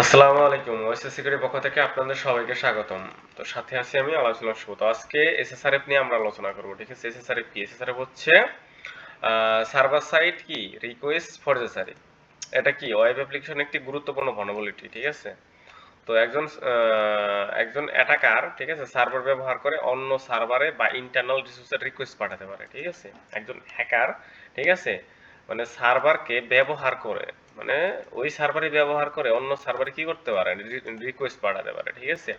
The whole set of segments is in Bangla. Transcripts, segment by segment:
আসসালামু আলাইকুম। ওএসএস সিকিউরিটির পক্ষ থেকে আপনাদের সবাইকে স্বাগতম। তো সাথে আছি আমি আলোচনা শুরু। তো আজকে এসএসআরএফ নিয়ে আমরা আলোচনা করব। ঠিক আছে? এসএসআরএফ কি? এসএসআরএফ হচ্ছে সার্ভার সাইড কি রিকোয়েস্ট ফরজেসারি। এটা কি ওয়েব অ্যাপ্লিকেশন একটি গুরুত্বপূর্ণ ভালনারেবিলিটি। ঠিক আছে? তো একজন অ্যাটাকার, ঠিক আছে, সার্ভার ব্যবহার করে অন্য সার্ভারে বা ইন্টারনাল রিসোর্সের রিকোয়েস্ট পাঠাতে পারে। ঠিক আছে? একজন হ্যাকার, ঠিক আছে, মানে সার্ভারকে ব্যবহার করে, মানে ওই সার্ভারে ব্যবহার করে অন্য সার্ভারে কি করতে পারে, রিকোয়েস্ট পাঠাতে পারে। ঠিক আছে?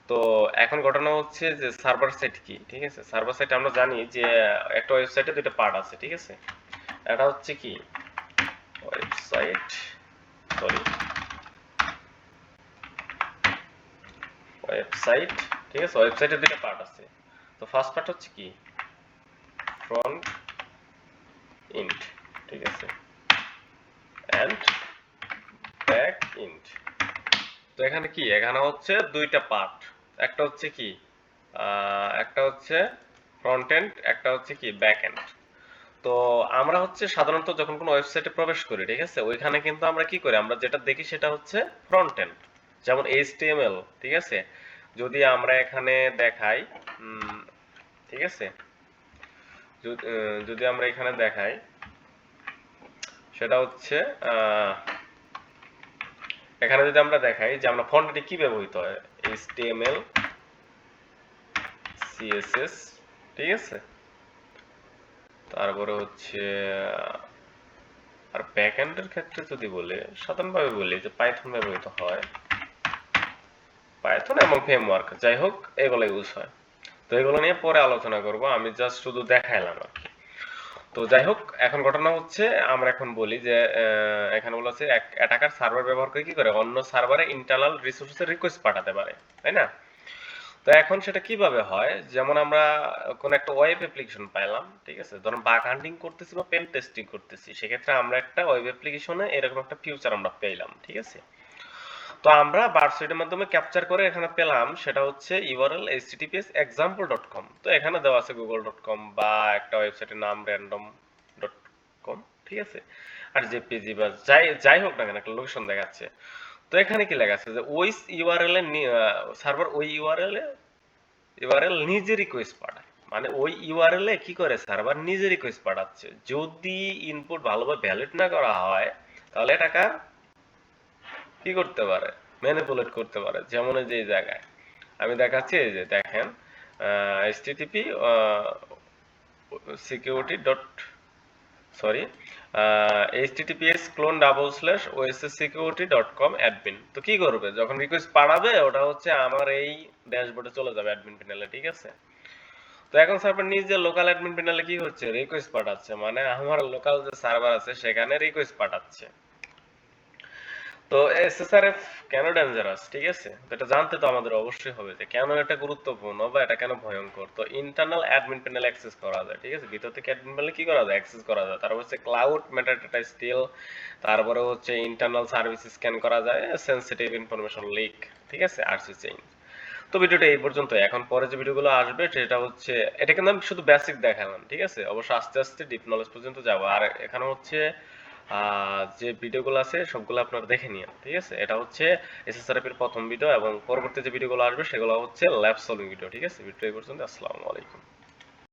তো এখন ঘটনা হচ্ছে যে সার্ভার সাইট কি। ঠিক আছে? সার্ভার সাইট আমরা জানি যে একটা ওয়েবসাইটে দুটো পার্ট আছে। ঠিক আছে? এটা হচ্ছে কি ওয়েবসাইট, সরি, ওয়েবসাইট। ঠিক আছে? ওয়েবসাইটের দুটো পার্ট আছে। তো ফার্স্ট পার্ট হচ্ছে কি ফ্রন্ট ইন্ট, ঠিক আছে, এন্ড ব্যাক ইন্ট। তো এখানে কি, এখানে হচ্ছে দুইটা পার্ট। একটা হচ্ছে কি একটা হচ্ছে ফ্রন্ট এন্ড, একটা হচ্ছে কি ব্যাক এন্ড। তো আমরা হচ্ছে সাধারণত যখন কোনো ওয়েবসাইটে প্রবেশ করি, ঠিক আছে, ওইখানে কিন্তু আমরা কি করি, আমরা যেটা দেখি সেটা হচ্ছে ফ্রন্ট এন্ড, যেমন HTML। ঠিক আছে? যদি আমরা এখানে দেখাই, ঠিক আছে, যদি আমরা এখানে দেখাই, সেটা হচ্ছে এখানে যদি আমরা দেখাই যে আমরা ফন্টে কি ব্যবহৃত হয়, HTML, CSS, ঠিক আছে, তারপরে হচ্ছে আর ব্যাকএন্ডের ক্ষেত্রে যদি বলি, সাধারণভাবে বলি যে পাইথন ব্যবহৃত হয়, পাইথন এবং ফ্রেমওয়ার্ক, যাই হোক এগুলো ইউজ হয়। তো এগুলো নিয়ে পরে আলোচনা করব, আমি জাস্ট শুধু দেখাইলাম আর কি। তো যাই হোক, এখন ঘটনা হচ্ছে আমরা এখন বলি যে এখানে বলা আছে অ্যাটাকার সার্ভার ব্যবহার করে কি করে অন্য সার্ভারে ইন্টারনাল রিসোর্সের রিকোয়েস্ট পাঠাতে পারে, তাই না? তো এখন সেটা কিভাবে হয়, যেমন আমরা কোন একটা ওয়েব অ্যাপ্লিকেশন পাইলাম, ঠিক আছে, ধরুন বাগ হান্টিং করতেছি বা পেন টেস্টিং করতেছি, সেক্ষেত্রে আমরা একটা ওয়েব অ্যাপ্লিকেশনে এরকম একটা ফিউচার আমরা পেলাম। ঠিক আছে? তো আমরা বারসুইটের মাধ্যমে ক্যাপচার করে এখানে পেলাম, সেটা হচ্ছে ইউআরএল https example.com। তো এখানে দেওয়া আছে google.com বা একটা ওয়েবসাইটের নাম random.com, ঠিক আছে, আর জেপিজি বা যাই যাই হোক না কেন একটা লোকেশন দেখাচ্ছে। তো এখানে কি লেখা আছে যে ওই ইউআরএল এর সার্ভার ওই ইউআরএল নিজে রিকোয়েস্ট পাঠায়, মানে ওই ইউআরএল এ কি করে সার্ভার নিজে রিকোয়েস্ট পাঠাচ্ছে। যদি ইনপুট ভালোভাবে ভ্যালিড না করা হয়, তাহলে এটাকে কি করতে পারে, ম্যানিপুলেট করতে পারে। যেমন এই যে এই জায়গায় আমি দেখাচ্ছি, এই যে দেখেন http security dot sorry https://ossecurity.com admin। তো কি করবে, যখন রিকোয়েস্ট পাঠাবে ওটা হচ্ছে আমার এই ড্যাশবোর্ডে চলে যাবে অ্যাডমিন প্যানেলে। ঠিক আছে? তো এখন সার্ভার নিজে লোকাল অ্যাডমিন প্যানেলে কি হচ্ছে, রিকোয়েস্ট পাঠাচ্ছে, মানে আমার লোকাল যে সার্ভার আছে সেখানে রিকোয়েস্ট পাঠাচ্ছে। তো এসএসআরএফ কেন ডেঞ্জারাস, ঠিক আছে, তো এটা জানতে তো আমাদের অবশ্যই হবে যে কেন এটা গুরুত্বপূর্ণ বা এটা কেন ভয়ঙ্কর। তো ইন্টারনাল অ্যাডমিন প্যানেল অ্যাক্সেস করা যায়, ঠিক আছে, ভিতর থেকে অ্যাডমিন প্যানেল কি করা যায়, অ্যাক্সেস করা যায়। তারপর হচ্ছে ক্লাউড মেটাডাটা স্টিল, তারপরে হচ্ছে ইন্টারনাল সার্ভিস স্ক্যান করা যায়, সেনসিটিভ ইনফরমেশন লিক, ঠিক আছে, আরসি চেঞ্জ। তো ভিডিওটা এই পর্যন্ত। এখন পরে যে ভিডিওগুলো আসবে সেটা হচ্ছে, এটা কিন্তু আমি শুধু বেসিক দেখালাম, ঠিক আছে, অবশ্য আস্তে আস্তে ডিপ নলেজ পর্যন্ত যাব। আর এখানে হচ্ছে যে ভিডিওগুলো আছে সবগুলো আপনারা দেখে নিন। ঠিক আছে? এটা হচ্ছে এসএসআরএফ এর প্রথম ভিডিও, এবং পরবর্তী যে ভিডিওগুলো আসবে সেগুলো হচ্ছে ল্যাব সলভিং ভিডিও। ঠিক আছে? ভিডিও এই পর্যন্ত। আসসালামু আলাইকুম।